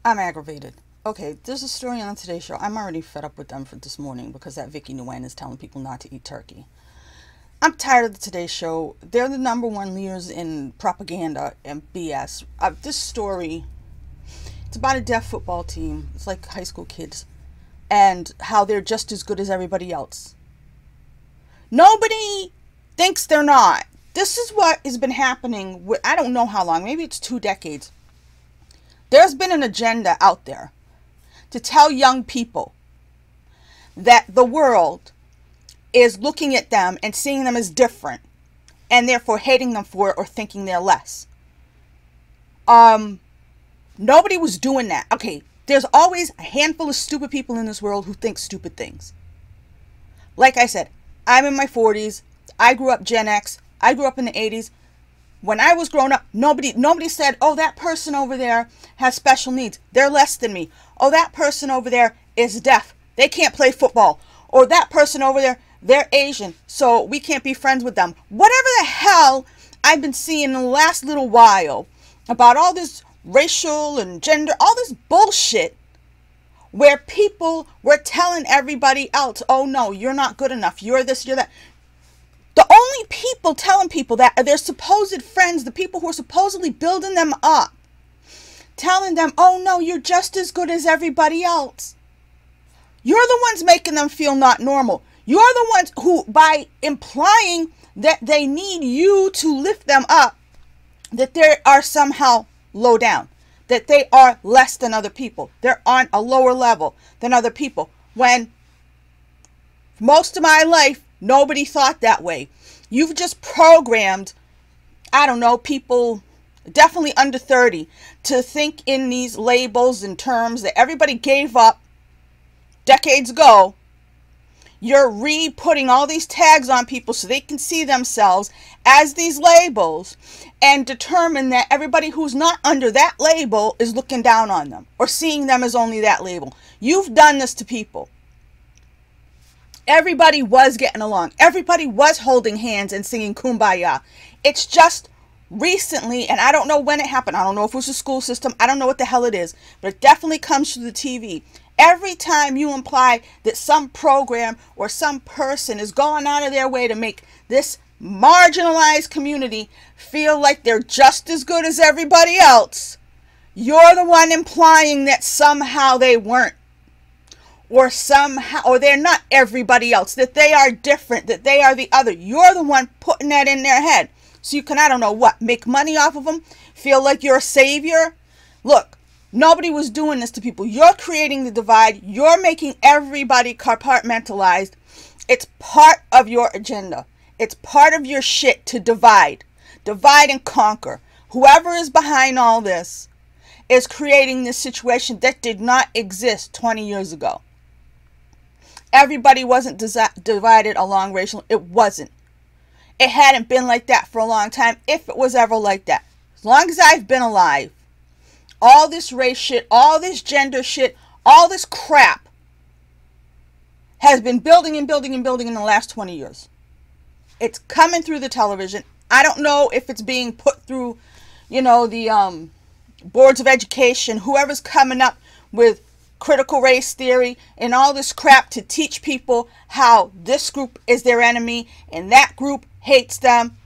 I'm aggravated. Okay, there's a story on today's show. I'm already fed up with them for this morning because that Vicky Nguyen is telling people not to eat turkey. I'm tired of the Today Show. They're the number one leaders in propaganda and BS. This story, it's about a deaf football team. It's like high school kids. And how they're just as good as everybody else. Nobody thinks they're not. This is what has been happening. I don't know how long. Maybe it's 2 decades. There's been an agenda out there to tell young people that the world is looking at them and seeing them as different and therefore hating them for it or thinking they're less. Nobody was doing that. Okay, there's always a handful of stupid people in this world who think stupid things. Like I said, I'm in my 40s. I grew up Gen X. I grew up in the 80s. When I was growing up, nobody said, oh, that person over there has special needs. They're less than me. Oh, that person over there is deaf. They can't play football. Or that person over there, they're Asian, so we can't be friends with them. Whatever the hell I've been seeing in the last little while about all this racial and gender, all this bullshit where people were telling everybody else, oh, no, you're not good enough. You're this, you're that. The only people telling people that are their supposed friends, the people who are supposedly building them up, telling them, oh no, you're just as good as everybody else. You're the ones making them feel not normal. You're the ones who, by implying that they need you to lift them up, that they are somehow low down, that they are less than other people. They're on a lower level than other people. When most of my life, nobody thought that way. You've just programmed, I don't know, people definitely under 30 to think in these labels and terms that everybody gave up decades ago. You're re-putting all these tags on people so they can see themselves as these labels and determine that everybody who's not under that label is looking down on them or seeing them as only that label. You've done this to people. Everybody was getting along. Everybody was holding hands and singing Kumbaya. It's just recently, and I don't know when it happened. I don't know if it was the school system. I don't know what the hell it is. But it definitely comes through the TV. Every time you imply that some program or some person is going out of their way to make this marginalized community feel like they're just as good as everybody else, you're the one implying that somehow they weren't. Or somehow, or they're not everybody else, that they are different, that they are the other. You're the one putting that in their head. So you can, I don't know what, make money off of them, feel like you're a savior. Look, nobody was doing this to people. You're creating the divide. You're making everybody compartmentalized. It's part of your agenda. It's part of your shit to divide. Divide and conquer. Whoever is behind all this is creating this situation that did not exist 20 years ago. Everybody wasn't divided along racial. It wasn't. It hadn't been like that for a long time, if it was ever like that. As long as I've been alive, all this race shit, all this gender shit, all this crap has been building and building and building in the last 20 years. It's coming through the television. I don't know if it's being put through, you know, the boards of education, whoever's coming up with critical race theory and all this crap to teach people how this group is their enemy and that group hates them.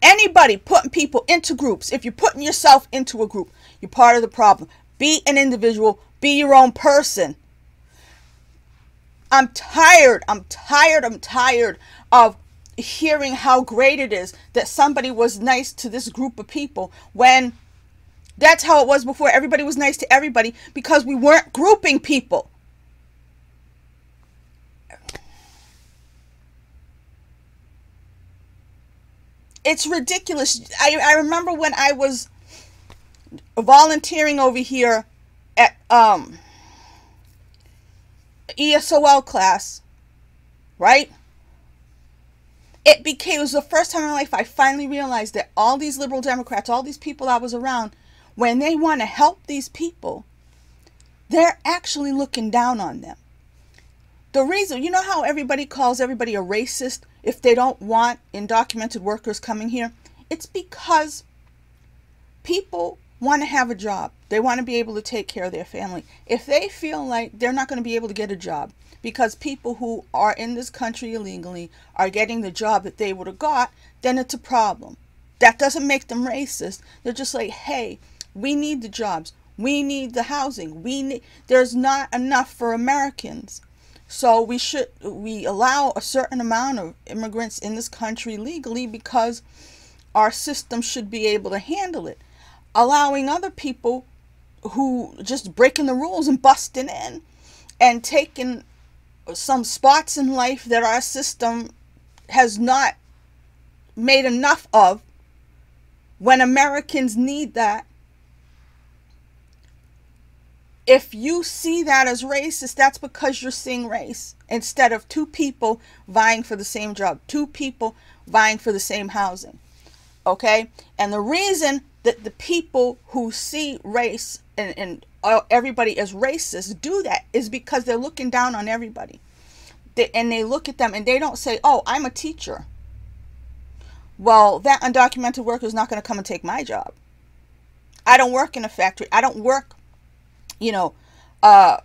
Anybody putting people into groups, if you're putting yourself into a group, you're part of the problem. Be an individual. Be your own person. I'm tired of hearing how great it is that somebody was nice to this group of people when that's how it was before. Everybody was nice to everybody because we weren't grouping people. It's ridiculous. I remember when I was volunteering over here at ESOL class, right? It was the first time in my life I finally realized that all these liberal Democrats, all these people I was around, when they want to help these people, they're actually looking down on them. The reason, you know how everybody calls everybody a racist if they don't want undocumented workers coming here? It's because people want to have a job. They want to be able to take care of their family. If they feel like they're not going to be able to get a job because people who are in this country illegally are getting the job that they would have got, then it's a problem. That doesn't make them racist. They're just like, hey, we need the jobs. We need the housing. There's not enough for Americans. So we allow a certain amount of immigrants in this country legally because our system should be able to handle it. Allowing other people who just breaking the rules and busting in and taking some spots in life that our system has not made enough of when Americans need that. If you see that as racist, that's because you're seeing race instead of two people vying for the same job, two people vying for the same housing. Okay? And the reason that the people who see race and everybody as racist do that is because they're looking down on everybody. They look at them and they don't say, oh, I'm a teacher. Well, that undocumented worker is not going to come and take my job. I don't work in a factory. I don't work, I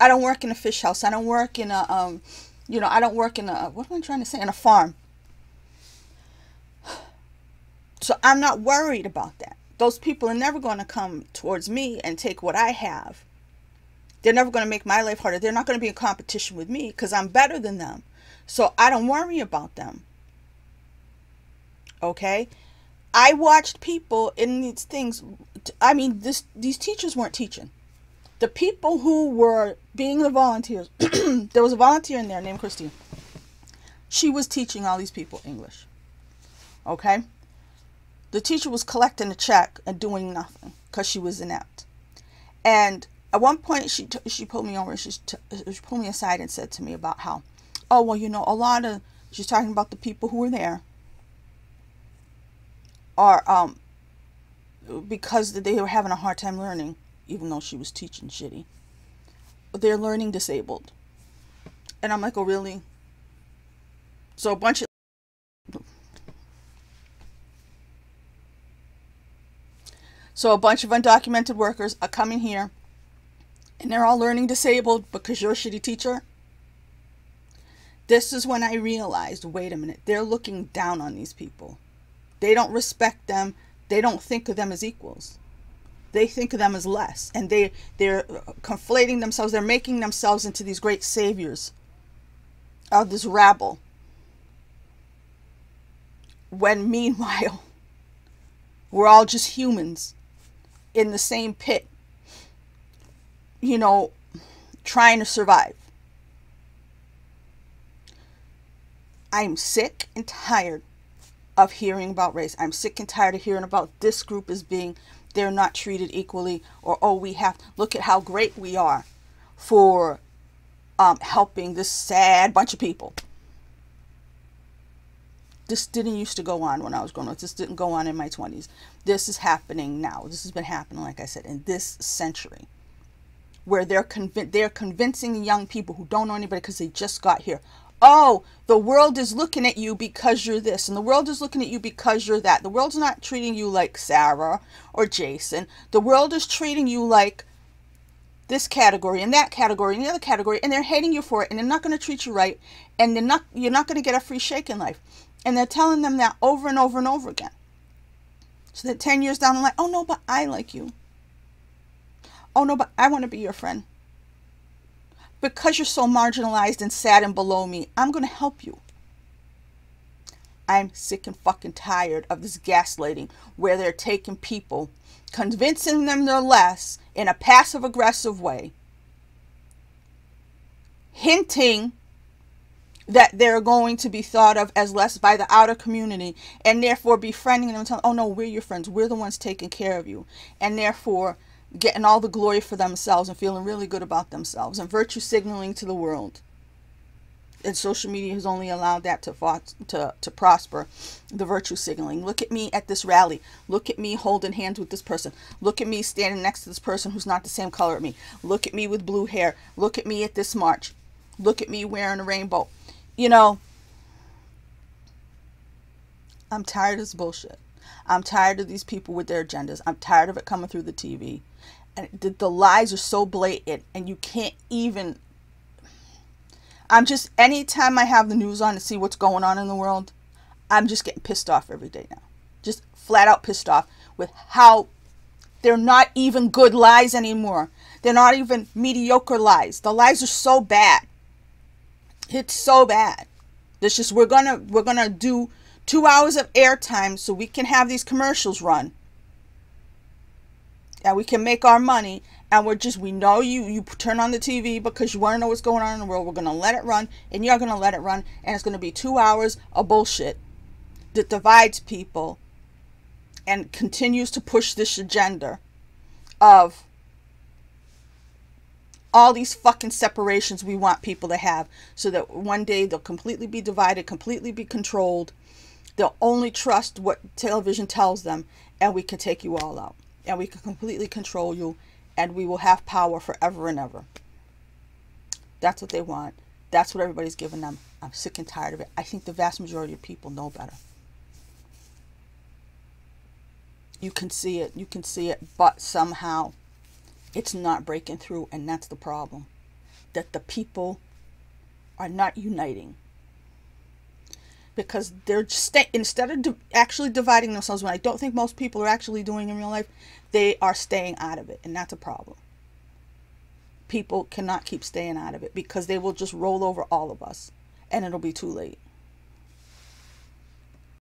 don't work in a fish house. I don't work in a, I don't work in a, what am I trying to say? In a farm. So I'm not worried about that. Those people are never going to come towards me and take what I have. They're never going to make my life harder. They're not going to be in competition with me because I'm better than them. So I don't worry about them. Okay? I watched people in these things. I mean, these teachers weren't teaching. The people who were being the volunteers, there was a volunteer in there named Christine. She was teaching all these people English. Okay? The teacher was collecting a check and doing nothing because she was inept. And at one point, she pulled me over. She pulled me aside and said to me about how, oh, well, a lot of, she's talking about the people who were there are, because they were having a hard time learning, even though she was teaching shitty. They're learning disabled. And I'm like, oh, really? So a bunch of undocumented workers are coming here and they're all learning disabled because you're a shitty teacher. This is when I realized, wait a minute, they're looking down on these people. They don't respect them. They don't think of them as equals. They think of them as less. And they're conflating themselves. They're making themselves into these great saviors of this rabble. When meanwhile, we're all just humans in the same pit, trying to survive. I'm sick and tired of hearing about race. I'm sick and tired of hearing about this group as being, they're not treated equally, or, oh, look at how great we are for helping this sad bunch of people. This didn't used to go on when I was growing up. This didn't go on in my 20s. This is happening now. This has been happening, like I said, in this century, where they're convincing young people who don't know anybody because they just got here. Oh, the world is looking at you because you're this, and the world is looking at you because you're that. The world's not treating you like Sarah or Jason. The world is treating you like this category and that category and the other category, and they're hating you for it, and they're not going to treat you right, and you're not going to get a free shake in life. And they're telling them that over and over and over again. So that 10 years down the line, oh no, but I like you. Oh no, but I want to be your friend. Because you're so marginalized and sad and below me, I'm going to help you. I'm sick and fucking tired of this gaslighting where they're taking people, convincing them they're less in a passive-aggressive way, hinting that they're going to be thought of as less by the outer community, and therefore befriending them and telling, oh no, we're your friends, we're the ones taking care of you, and therefore getting all the glory for themselves and feeling really good about themselves and virtue signaling to the world. And social media has only allowed that to prosper, the virtue signaling. Look at me at this rally. Look at me holding hands with this person. Look at me standing next to this person who's not the same color as me. Look at me with blue hair. Look at me at this march. Look at me wearing a rainbow. I'm tired of this bullshit. I'm tired of these people with their agendas. I'm tired of it coming through the TV. And the lies are so blatant, and you can't even... anytime I have the news on to see what's going on in the world, I'm just getting pissed off every day now. Just flat out pissed off with how they're not even good lies anymore. They're not even mediocre lies. The lies are so bad. It's so bad. It's just, we're gonna do 2 hours of airtime so we can have these commercials run. And we can make our money. And we know you turn on the TV because you want to know what's going on in the world. We're going to let it run, and you're going to let it run. And it's going to be 2 hours of bullshit that divides people and continues to push this agenda of all these fucking separations we want people to have, so that one day they'll completely be divided, completely be controlled. They'll only trust what television tells them, and we can take you all out. And we can completely control you, and we will have power forever and ever. That's what they want. That's what everybody's giving them. I'm sick and tired of it. I think the vast majority of people know better. You can see it. You can see it. But somehow it's not breaking through. And that's the problem. That the people are not uniting. Because they're just instead of actually dividing themselves, when I don't think most people are actually doing in real life, they are staying out of it. And that's a problem. People cannot keep staying out of it because they will just roll over all of us. And it'll be too late.